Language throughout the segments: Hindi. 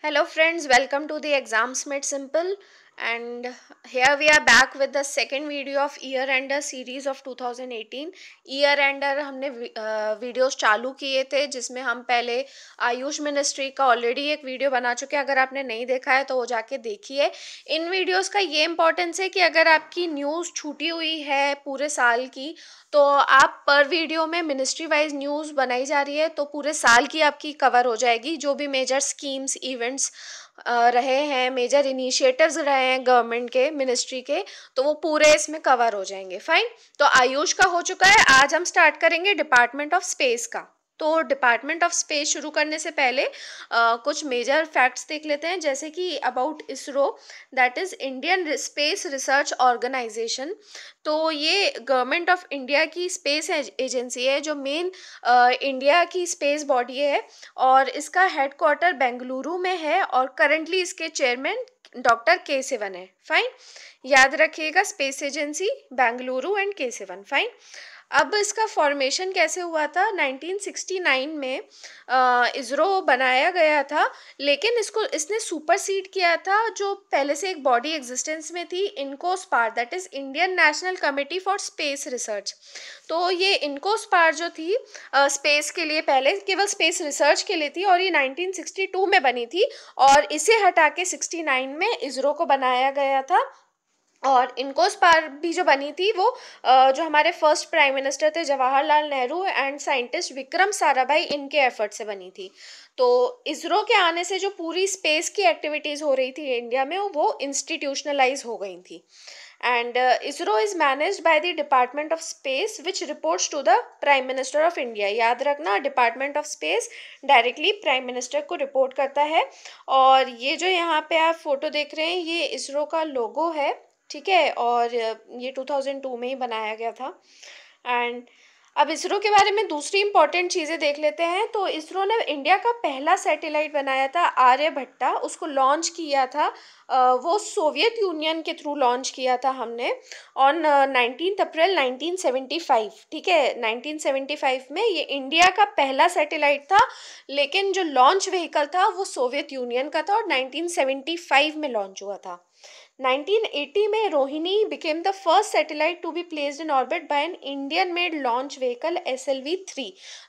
Hello friends, welcome to the Exams Made Simple, and here we are back with the second video of Year Ender series of 2018. Year Ender हमने वीडियोस चालू किए थे जिसमें हम पहले आयुष मिनिस्ट्री का ऑलरेडी एक वीडियो बना चुके हैं। अगर आपने नहीं देखा है तो वो जाके देखिए। इन वीडियोस का ये इम्पोर्टेंस है कि अगर आपकी न्यूज़ छूटी हुई है पूरे साल की तो आप पर वीडियो में मिनिस्ट्री वाइज न्यूज़ बनाई जा रही है तो पूरे साल की आपकी कवर हो जाएगी। जो भी मेजर स्कीम्स इवेंट्स रहे हैं, मेजर इनिशिएटिव्स रहे हैं गवर्नमेंट के, मिनिस्ट्री के, तो वो पूरे इसमें कवर हो जाएंगे। फाइन, तो आयुष का हो चुका है। आज हम स्टार्ट करेंगे डिपार्टमेंट ऑफ स्पेस का। तो डिपार्टमेंट ऑफ स्पेस शुरू करने से पहले कुछ मेजर फैक्ट्स देख लेते हैं, जैसे कि about ISRO, that is Indian space research organisation. तो ये गवर्नमेंट ऑफ इंडिया की स्पेस एजेंसी है जो मेन इंडिया की स्पेस बॉडी है, और इसका हेडक्वार्टर बेंगलुरु में है और करंटली इसके चेयरमैन डॉक्टर के सिवन है। फाइन, याद रखिएगा, स्पेस एजेंसी बेंगलुरु एंड के सिवन। फाइन, अब इसका फॉर्मेशन कैसे हुआ था? 1969 में इसरो बनाया गया था, लेकिन इसने सुपरसीड किया था जो पहले से एक बॉडी एग्जिस्टेंस में थी, INCOSPAR, that is Indian National Committee for Space Research. तो ये इनकोस्पार जो थी स्पेस के लिए, पहले केवल स्पेस रिसर्च के लिए थी, और ये 1962 में बनी थी, और इसे हटा के 69 में इसरो को बनाया गया था। और इनकोस्पार भी जो बनी थी वो जो हमारे फर्स्ट प्राइम मिनिस्टर थे जवाहरलाल नेहरू एंड साइंटिस्ट विक्रम साराभाई, इनके एफर्ट से बनी थी। तो इसरो के आने से जो पूरी स्पेस की एक्टिविटीज़ हो रही थी इंडिया में वो इंस्टीट्यूशनलाइज हो गई थी। And ISRO is managed by the department of space which reports to the prime minister of India. याद रखना, department of space directly prime minister को रिपोर्ट करता है। और ये जो यहाँ पे आप फोटो देख रहे हैं ये इसरो का लोगो है, ठीक है, और ये 2002 में ही बनाया गया था। एंड अब इसरो के बारे में दूसरी इंपॉर्टेंट चीज़ें देख लेते हैं। तो इसरो ने इंडिया का पहला सैटेलाइट बनाया था आर्यभट्टा, उसको लॉन्च किया था, वो सोवियत यूनियन के थ्रू लॉन्च किया था हमने ऑन 19 अप्रैल 1975। ठीक है, 1975 में ये इंडिया का पहला सैटेलाइट था, लेकिन जो लॉन्च व्हीकल था वो सोवियत यूनियन का था और 1975 में लॉन्च हुआ था। 1980 में Rohini became the first satellite to be placed in orbit by an Indian made launch vehicle SLV-3।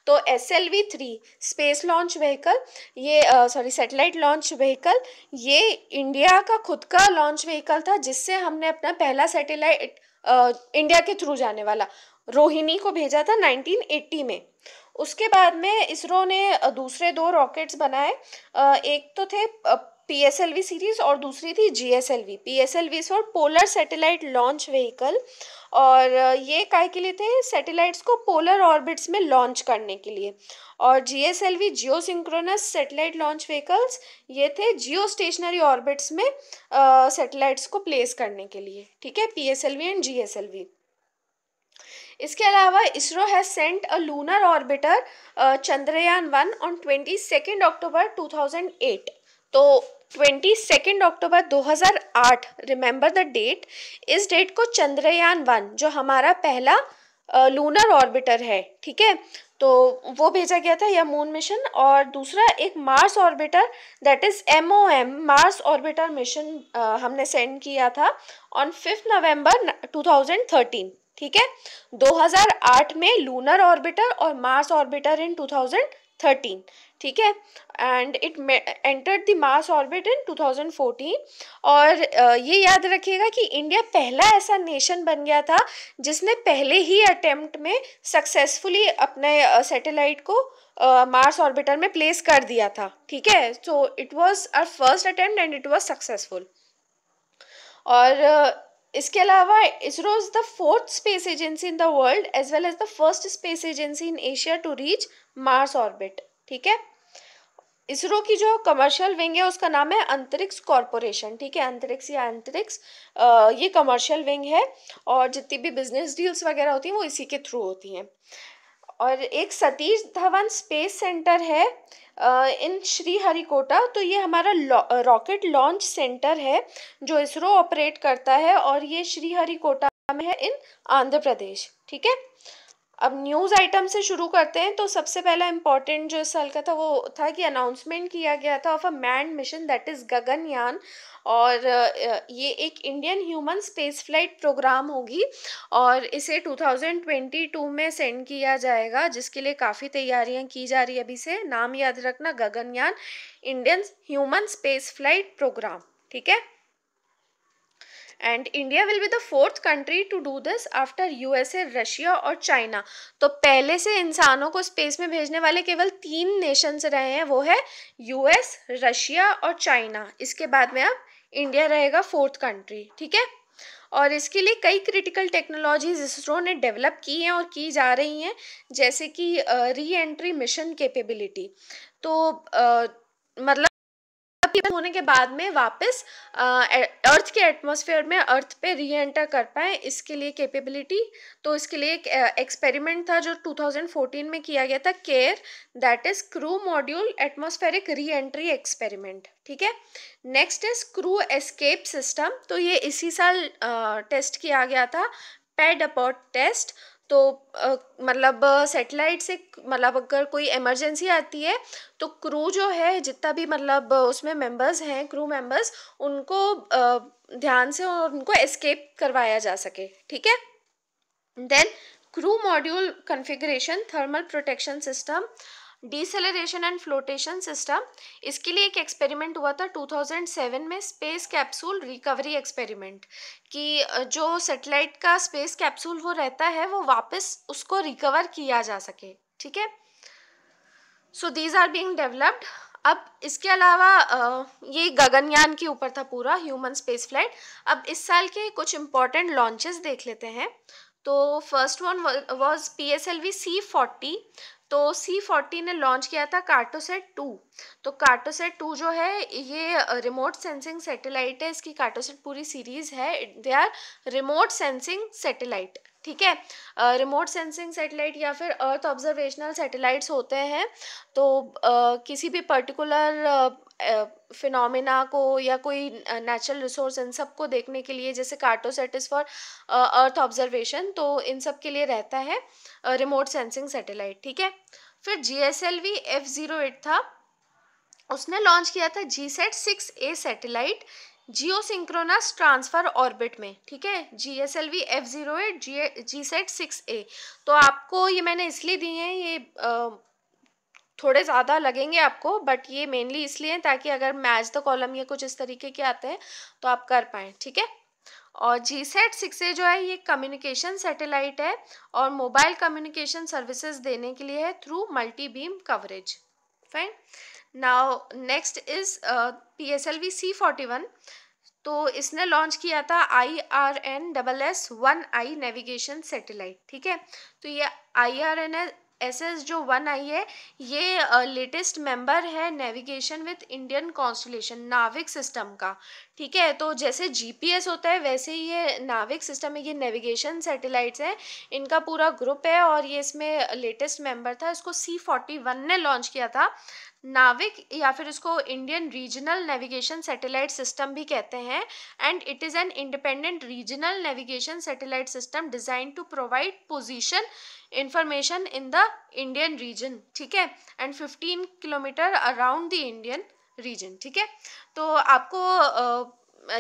तो SLV-3 स्पेस लॉन्च व्हीकल, ये सैटेलाइट लॉन्च व्हीकल, ये इंडिया का खुद का लॉन्च व्हीकल था जिससे हमने अपना पहला सैटेलाइट इंडिया के थ्रू जाने वाला रोहिणी को भेजा था 1980 में। उसके बाद में इसरो ने दूसरे दो रॉकेट्स बनाए, एक तो थे PSLV सीरीज और दूसरी थी GSLV। PSLV for polar satellite launch vehicle, और ये काय के लिए थे? सैटेलाइट्स को पोलर ऑर्बिट्स में लॉन्च करने के लिए। और GSLV जियो सिंक्रोनस सैटेलाइट लॉन्च व्हीकल्स, ये थे जियो स्टेशनरी ऑर्बिट्स में सैटेलाइट्स को प्लेस करने के लिए। ठीक है, PSLV एंड GSLV। इसके अलावा ISRO has sent a lunar orbiter Chandrayaan one on 22 October 2008। तो 22 अक्टूबर 2008, रिमेंबर द डेट, इस डेट को चंद्रयान-1 जो हमारा पहला लूनर ऑर्बिटर है, ठीक है, तो वो भेजा गया था, या मून मिशन। और दूसरा एक Mars orbiter, that is MOM, Mars orbiter mission हमने सेंड किया था ऑन 5 नवंबर 2013। ठीक है, 2008 में लूनर ऑर्बिटर और मार्स ऑर्बिटर इन 2013। ठीक है, and it entered the Mars orbit in 2014। और ये याद रखिएगा कि इंडिया पहला ऐसा नेशन बन गया था जिसने पहले ही अटेम्प्ट में सक्सेसफुली अपने सैटेलाइट को मार्स ऑर्बिटर में प्लेस कर दिया था। ठीक है, so it was our first attempt and it was successful. और इसके अलावा ISRO is the fourth space agency in the world as well as the first space agency in Asia to reach Mars orbit. ठीक है, इसरो की जो कमर्शियल विंग है उसका नाम है अंतरिक्ष कॉरपोरेशन। ठीक है, अंतरिक्ष या अंतरिक्ष, ये कमर्शियल विंग है, और जितनी भी बिजनेस डील्स वगैरह होती हैं वो इसी के थ्रू होती हैं। और एक सतीश धवन स्पेस सेंटर है इन श्रीहरिकोटा। तो ये हमारा रॉकेट लॉन्च सेंटर है जो इसरो ऑपरेट करता है, और ये श्रीहरिकोटा में है इन आंध्र प्रदेश। ठीक है, अब न्यूज़ आइटम से शुरू करते हैं। तो सबसे पहला इम्पोर्टेंट जो इस साल का था वो था कि अनाउंसमेंट किया गया था of a manned mission that is Gaganyaan. और ये एक Indian human space flight programme होगी और इसे 2022 में सेंड किया जाएगा, जिसके लिए काफ़ी तैयारियां की जा रही है अभी से। नाम याद रखना, Gaganyaan, Indian human space flight programme, ठीक है। And India will be the fourth country to do this after USA, Russia और चाइना। तो पहले से इंसानों को स्पेस में भेजने वाले केवल 3 नेशंस रहे हैं, वो है यूएस, रशिया और चाइना। इसके बाद में अब इंडिया रहेगा फोर्थ कंट्री, ठीक है। और इसके लिए कई क्रिटिकल टेक्नोलॉजीज इसरो ने डेवलप की हैं और की जा रही हैं, जैसे कि री एंट्री मिशन कैपेबिलिटी। तो मतलब होने के बाद में वापस अर्थ के एटमॉस्फेयर में अर्थ पे री एंटर कर पाए, इसके लिए कैपेबिलिटी। तो इसके लिए एक एक्सपेरिमेंट था जो 2014 में किया गया था, care, that is crew module atmospheric re entry experiment, ठीक है। Next is crew escape system. तो ये इसी साल टेस्ट किया गया था, पैड अपोर्ट टेस्ट। तो मतलब सेटेलाइट से मतलब अगर कोई इमरजेंसी आती है तो क्रू जो है, जितना भी मतलब उसमें मेंबर्स हैं, क्रू मेंबर्स, उनको ध्यान से और उनको एस्केप करवाया जा सके, ठीक है। Then crew module configuration, thermal protection system, deceleration and flotation system. इसके लिए एक एक्सपेरिमेंट हुआ था 2007 में, स्पेस कैप्सूल रिकवरी एक्सपेरिमेंट, कि जो सेटेलाइट का स्पेस कैप्सूल वो रहता है वो वापस उसको रिकवर किया जा सके, ठीक है। So these are being developed. अब इसके अलावा ये गगनयान के ऊपर था पूरा, ह्यूमन स्पेस फ्लाइट। अब इस साल के कुछ इम्पोर्टेंट लॉन्चेस देख लेते हैं। तो first one was PSLV C40। तो C40 ने लॉन्च किया था कार्टोसैट 2। तो कार्टोसैट 2 जो है ये रिमोट सेंसिंग सैटेलाइट है, इसकी कार्टोसैट पूरी सीरीज है, they are remote sensing satellite, ठीक है। रिमोट सेंसिंग सैटेलाइट या फिर अर्थ ऑब्जर्वेशनल सैटेलाइट्स होते हैं। तो किसी भी पर्टिकुलर फिनोमिना को या कोई नेचुरल रिसोर्स, इन सब को देखने के लिए, जैसे Cartosat is for earth observation, तो इन सब के लिए रहता है रिमोट सेंसिंग सैटेलाइट, ठीक है। फिर GSLV F08 था, उसने लॉन्च किया था GSAT 6A सैटेलाइट जियो सिंक्रोनस ट्रांसफर ऑर्बिट में, ठीक है। GSLV F08 GSAT 6A। तो आपको ये मैंने इसलिए दिए हैं, ये थोड़े ज़्यादा लगेंगे आपको, बट ये मेनली इसलिए हैं ताकि अगर मैच द कॉलम या कुछ इस तरीके के आते हैं तो आप कर पाएँ, ठीक है। और GSAT 6A जो है ये कम्युनिकेशन सैटेलाइट है और मोबाइल कम्युनिकेशन सर्विसेज देने के लिए है through multi beam coverage, fine. Now next is PSLV C41। तो इसने लॉन्च किया था IRNSS-1I नेविगेशन सैटेलाइट, ठीक है। तो ये IRNSS जो 1I है, ये लेटेस्ट मेंबर है नेविगेशन विथ इंडियन कॉन्स्टलेशन नाविक सिस्टम का, ठीक है। तो जैसे GPS होता है वैसे ही ये नाविक सिस्टम है, ये नेविगेशन सैटेलाइट्स हैं, इनका पूरा ग्रुप है और ये इसमें लेटेस्ट मेंबर था। इसको C41 ने लॉन्च किया था। नाविक या फिर इसको Indian regional navigation satellite system भी कहते हैं, and it is an independent regional navigation satellite system design to provide position information in the Indian region, ठीक है, and 15 kilometre around the Indian region, ठीक है। तो आपको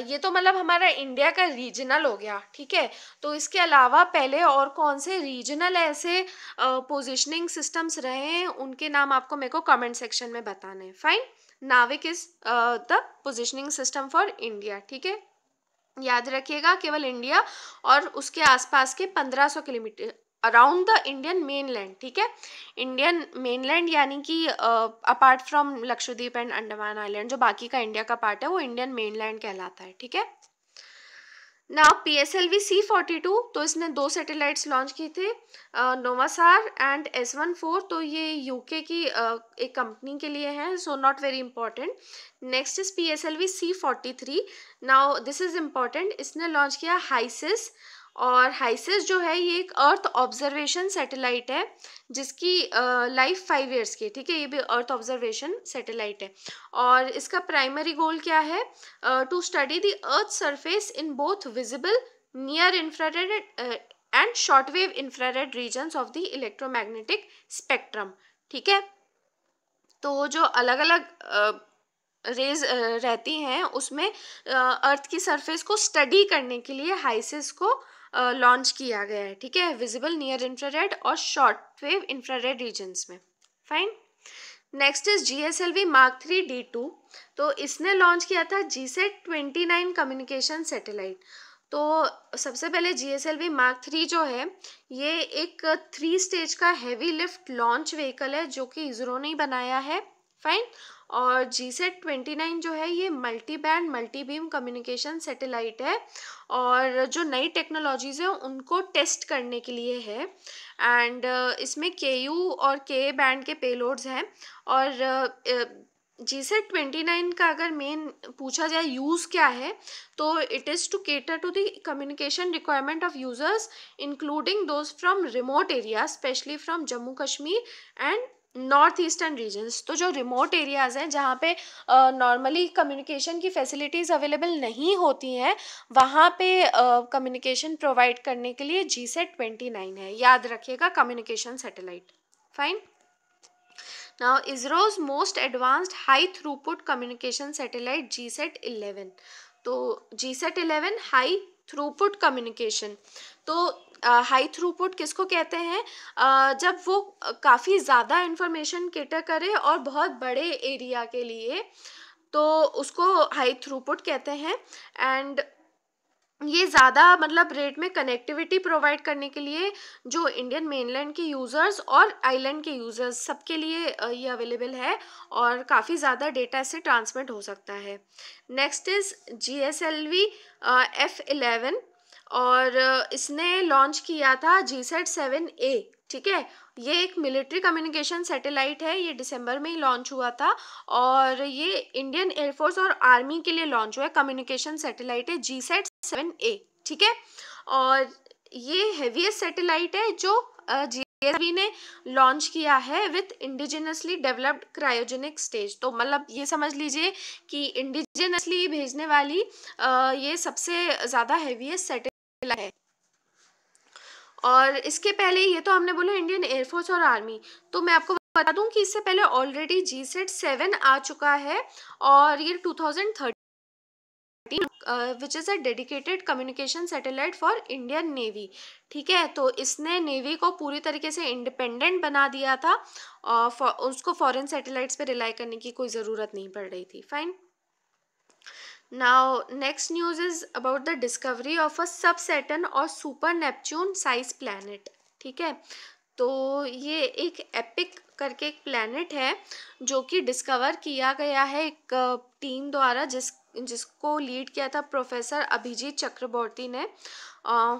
ये तो मतलब हमारा इंडिया का रीजनल हो गया, ठीक है। तो इसके अलावा पहले और कौन से रीजनल ऐसे पोजिशनिंग सिस्टम्स रहे हैं, उनके नाम आपको मेरे को कमेंट सेक्शन में बताने हैं, फाइन। नाविक is the positioning system for India, ठीक है। याद रखिएगा, केवल इंडिया और उसके आसपास के 1500 kilometre around the Indian mainland, ठीक है। इंडियन मेनलैंड यानी कि apart from Lakshadweep and Andaman island, जो बाकी का इंडिया का पार्ट है वो इंडियन मेनलैंड कहलाता है, ठीक है। नाउ PSLV C42, तो इसने 2 सैटेलाइट्स लॉन्च की थे, नोवासार एंड S14। तो ये यूके की एक कंपनी के लिए हैं, so not very important. Next is PSLV C43। Now this is important, इसने लॉन्च किया हाइसिस। और हाइसिस जो है ये एक अर्थ ऑब्जर्वेशन सैटेलाइट है, जिसकी लाइफ 5 ईयर्स की, ठीक है। ये भी अर्थ ऑब्जर्वेशन सैटेलाइट है और इसका प्राइमरी गोल क्या है, to study the earth surface in both visible near infrared and shortwave infrared regions of the electromagnetic spectrum. ठीक है, तो जो अलग अलग रेज रहती हैं उसमें अर्थ की सरफेस को स्टडी करने के लिए हाइसिस को लॉन्च किया गया है। ठीक है, विजिबल नियर इंफ्रारेड और शॉर्ट वेव इंफ्रारेड रीजन्स में। Fine. Next is GSLV Mark 3 D2। तो इसने लॉन्च किया था GSAT-29 कम्युनिकेशन सैटेलाइट। तो सबसे पहले GSLV Mark 3 जो है ये एक 3 स्टेज का हैवी लिफ्ट लॉन्च व्हीकल है जो कि इसरो ने बनाया है। फाइन। और GSAT-29 जो है ये multi band multi beam communication satellite है और जो नई टेक्नोलॉजीज़ हैं उनको टेस्ट करने के लिए है। एंड इसमें KU और Ka बैंड के पेलोड्स हैं। और GSAT-29 का अगर मेन पूछा जाए यूज़ क्या है तो it is to cater to the communication requirement of users including those from remote area specially from Jammu Kashmir and north eastern regions. तो जो रिमोट एरियाज़ हैं जहाँ पे नॉर्मली कम्युनिकेशन की फैसिलिटीज़ अवेलेबल नहीं होती हैं वहाँ पे कम्युनिकेशन प्रोवाइड करने के लिए GSAT-29 है। याद रखिएगा, communication satellite. Fine. Now, ISRO's most advanced high throughput communication satellite GSAT-11। तो GSAT-11 हाई थ्रूपुट कम्युनिकेशन। तो हाई थ्रूपुट किसको कहते हैं? जब वो काफ़ी ज़्यादा इंफॉर्मेशन केटर करे और बहुत बड़े एरिया के लिए, तो उसको हाई थ्रूपुट कहते हैं। एंड ये ज़्यादा मतलब रेट में कनेक्टिविटी प्रोवाइड करने के लिए जो इंडियन मेनलैंड के यूज़र्स और आइलैंड के यूज़र्स सबके लिए ये अवेलेबल है और काफ़ी ज़्यादा डेटा इससे ट्रांसमिट हो सकता है। नेक्स्ट इज़ GSLV F11 और इसने लॉन्च किया था GSAT-7A। ठीक है, ये एक मिलिट्री कम्युनिकेशन सैटेलाइट है, ये दिसंबर में ही लॉन्च हुआ था और ये इंडियन एयरफोर्स और आर्मी के लिए लॉन्च हुआ है। कम्युनिकेशन सैटेलाइट है GSAT-7A। ठीक है, और ये हेवीएस्ट सैटेलाइट है जो GSLV ने लॉन्च किया है with indigenously developed cryogenic stage. तो मतलब ये समझ लीजिए कि इंडिजिनसली भेजने वाली ये सबसे ज़्यादा हेवीएस्ट सैटेलाइट है। और इसके पहले ये तो हमने बोला इंडियन एयरफोर्स और आर्मी, तो मैं आपको बता दूं कि इससे पहले ऑलरेडी GSAT-7 आ चुका है और ये 2013 which is a dedicated communication satellite for Indian navy. ठीक है, तो इसने नेवी को पूरी तरीके से इंडिपेंडेंट बना दिया था और उसको फॉरेन सैटेलाइट्स पे रिलाई करने की कोई ज़रूरत नहीं पड़ रही थी। Fine. Now, next news is about the discovery of a sub-Saturn और super Neptune size planet। ठीक है, तो ये एक एपिक करके एक प्लैनेट है जो कि डिस्कवर किया गया है एक टीम द्वारा जिसको लीड किया था प्रोफेसर अभिजीत चक्रवर्ती ने,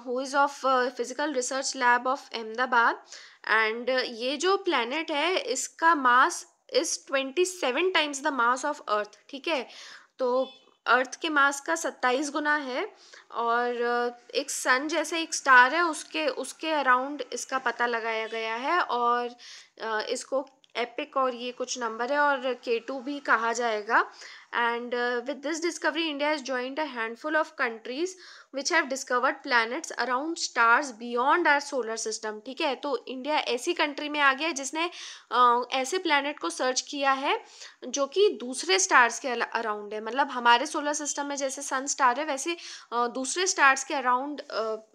who is of physical research lab of Ahmedabad. And ये जो प्लैनेट है इसका mass is 27 times the mass of earth. ठीक है, तो अर्थ के मास का 27 गुना है और एक सन जैसे एक स्टार है उसके उसके अराउंड इसका पता लगाया गया है और इसको एपिक और ये कुछ नंबर है और K2 भी कहा जाएगा। And with this discovery India has joined a handful of countries which have discovered planets around stars beyond our solar system. ठीक है, तो इंडिया ऐसी कंट्री में आ गया है जिसने ऐसे प्लैनेट को सर्च किया है जो कि दूसरे स्टार्स के अराउंड है। मतलब हमारे सोलर सिस्टम में जैसे सन स्टार है वैसे दूसरे स्टार्स के अराउंड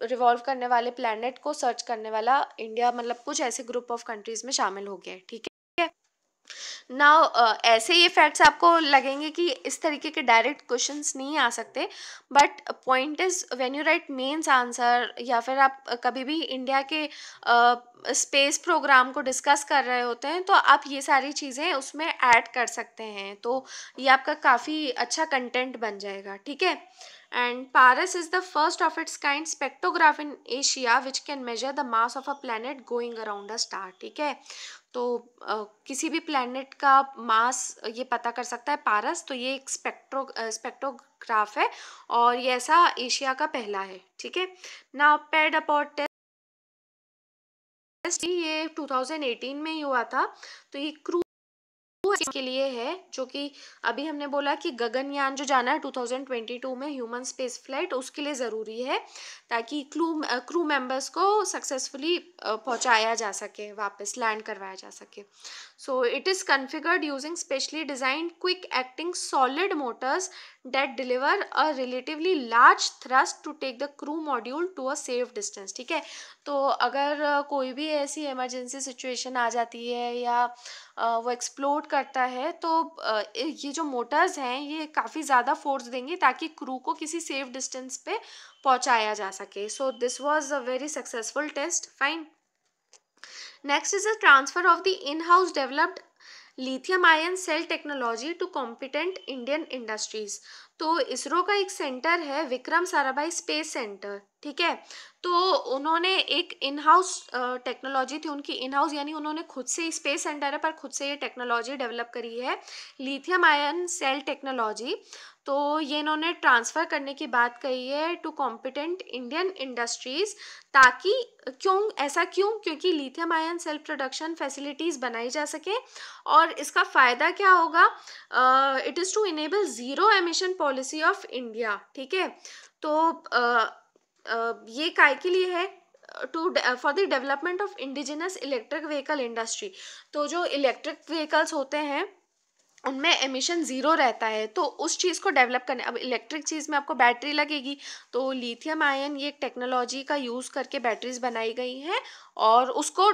रिवॉल्व करने वाले प्लैनेट को सर्च करने वाला इंडिया मतलब कुछ ऐसे ग्रुप ऑफ कंट्रीज में शामिल हो गया है। ठीक है, नाउ ऐसे ये फैक्ट्स आपको लगेंगे कि इस तरीके के डायरेक्ट क्वेश्चंस नहीं आ सकते, but point is when you write mains answer या फिर आप कभी भी इंडिया के स्पेस प्रोग्राम को डिस्कस कर रहे होते हैं तो आप ये सारी चीज़ें उसमें ऐड कर सकते हैं, तो ये आपका काफ़ी अच्छा कंटेंट बन जाएगा। ठीक है, and Paras is the first of its kind spectrograph in Asia which can measure the mass of a planet going around a star. ठीक है, तो किसी भी प्लैनेट का मास ये पता कर सकता है पारस, तो ये एक स्पेक्ट्रोग्राफ है और ये ऐसा एशिया का पहला है। ठीक है, नाउ पेड अपॉट टेस्ट ये 2018 में ही हुआ था। तो ये क्रूज क्रू के लिए है, जो कि अभी हमने बोला कि गगनयान जो जाना है 2022 में ह्यूमन स्पेस फ्लाइट, उसके लिए ज़रूरी है ताकि क्रू मेंबर्स को सक्सेसफुली पहुंचाया जा सके, वापस लैंड करवाया जा सके. So it is configured using specially designed quick acting solid motors that deliver a relatively large thrust to take the crew module to a safe distance. ठीक है, तो अगर कोई भी ऐसी इमरजेंसी सिचुएशन आ जाती है या वो एक्सप्लोड करता है, तो ये जो मोटर्स हैं ये काफ़ी ज़्यादा फोर्स देंगे ताकि क्रू को किसी सेफ डिस्टेंस पे पहुंचाया जा सके. So this was a very successful test. Fine. Next is the transfer of the in-house developed lithium ion cell technology to competent Indian industries. तो इसरो का एक सेंटर है विक्रम साराभाई स्पेस सेंटर. ठीक है, तो उन्होंने एक इन हाउस टेक्नोलॉजी थी उनकी, इन हाउस यानी उन्होंने खुद से, स्पेस सेंटर है पर खुद से ये टेक्नोलॉजी डेवलप करी है, लिथियम आयन सेल टेक्नोलॉजी. तो ये इन्होंने ट्रांसफ़र करने की बात कही है टू कॉम्पिटेंट इंडियन इंडस्ट्रीज़. ताकि क्यों, क्योंकि lithium ion cell production facilities बनाई जा सके. और इसका फ़ायदा क्या होगा? It is to enable zero emission policy of India. ठीक है, तो ये काय के लिए है? For the development of indigenous electric vehicle industry. तो जो इलेक्ट्रिक व्हीकल्स होते हैं उनमें एमिशन ज़ीरो रहता है, तो उस चीज़ को डेवलप करने, अब इलेक्ट्रिक चीज़ में आपको बैटरी लगेगी, तो लिथियम आयन ये एक टेक्नोलॉजी का यूज़ करके बैटरीज बनाई गई हैं और उसको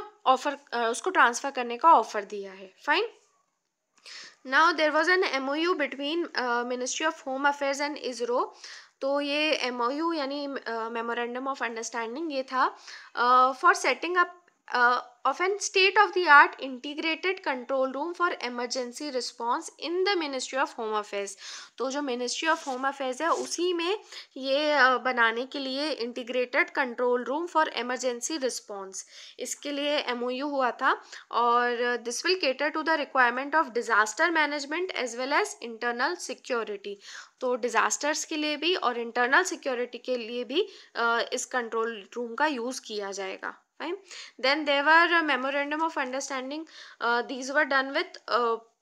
ट्रांसफ़र करने का ऑफ़र दिया है. Fine. Now there was an MOU between ministry of home affairs and ISRO. तो ये MOU यानी मेमोरेंडम ऑफ अंडरस्टैंडिंग ये था for setting up of an state-of-the-art integrated control room for emergency response in the Ministry of Home Affairs. तो जो Ministry of Home Affairs है उसी में ये बनाने के लिए integrated control room for emergency response, इसके लिए MOU हुआ था. और this will cater to the requirement of disaster management as well as internal security. तो डिज़ास्टर्स के लिए भी और इंटरनल सिक्योरिटी के लिए भी इस कंट्रोल रूम का यूज़ किया जाएगा. Fine. Then there were a memorandum of understanding. These were done with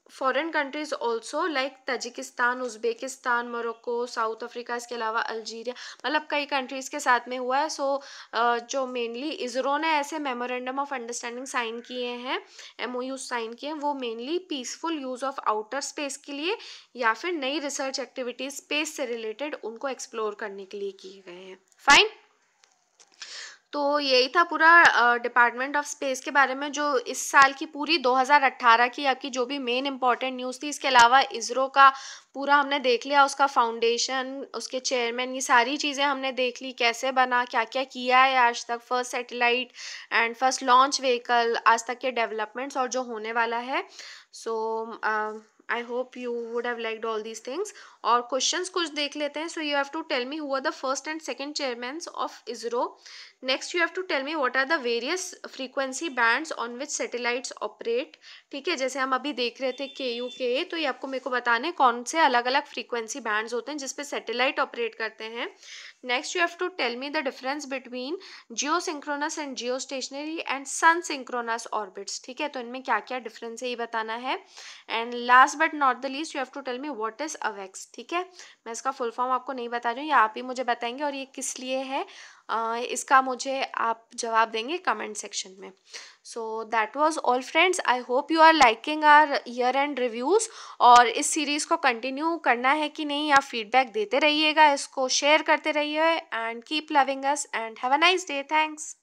foreign countries also like Tajikistan, Uzbekistan, Morocco, south Africa, इसके अलावा अल्जीरिया, मतलब कई कंट्रीज़ के साथ में हुआ है. सो जो मेनली इसरो ने ऐसे मेमोरेंडम ऑफ अंडरस्टैंडिंग साइन किए हैं, MOU साइन किए हैं, वो mainly peaceful use of outer space के लिए या फिर नई रिसर्च एक्टिविटीज़ स्पेस से रिलेटेड उनको एक्सप्लोर करने के लिए किए गए हैं. फाइन. तो यही था पूरा डिपार्टमेंट ऑफ स्पेस के बारे में, जो इस साल की पूरी 2018 की आपकी जो भी मेन इंपॉर्टेंट न्यूज़ थी. इसके अलावा इसरो का पूरा हमने देख लिया, उसका फाउंडेशन, उसके चेयरमैन, ये सारी चीज़ें हमने देख ली, कैसे बना, क्या क्या किया है आज तक, first satellite and first launch vehicle, आज तक के डेवलपमेंट्स और जो होने वाला है. सो I hope you would have liked all these things. और क्वेश्चंस कुछ देख लेते हैं. So you have to tell me who are the first and second chairmen of ISRO. Next you have to tell me what are the various frequency bands on which satellites operate. ठीक है, जैसे हम अभी देख रहे थे KU KA, तो ये आपको मेरे को बताने कौन से अलग अलग फ्रीक्वेंसी बैंड्स होते हैं जिसपे सैटेलाइट ऑपरेट करते हैं. Next you have to tell me the difference between geosynchronous and geostationary and sun synchronous orbits. ठीक है, तो इनमें क्या क्या डिफरेंस है ये बताना है. And last but not the least you have to tell me what is avex. ठीक है, मैं इसका फुल फॉर्म आपको नहीं बता रही हूँ, ये आप ही मुझे बताएंगे और ये किस लिए है इसका मुझे आप जवाब देंगे कमेंट सेक्शन में. So that was all friends. I hope you are liking our year end reviews. और इस सीरीज़ को कंटिन्यू करना है कि नहीं, आप फीडबैक देते रहिएगा, इसको शेयर करते रहिए and keep loving us and have a nice day. Thanks.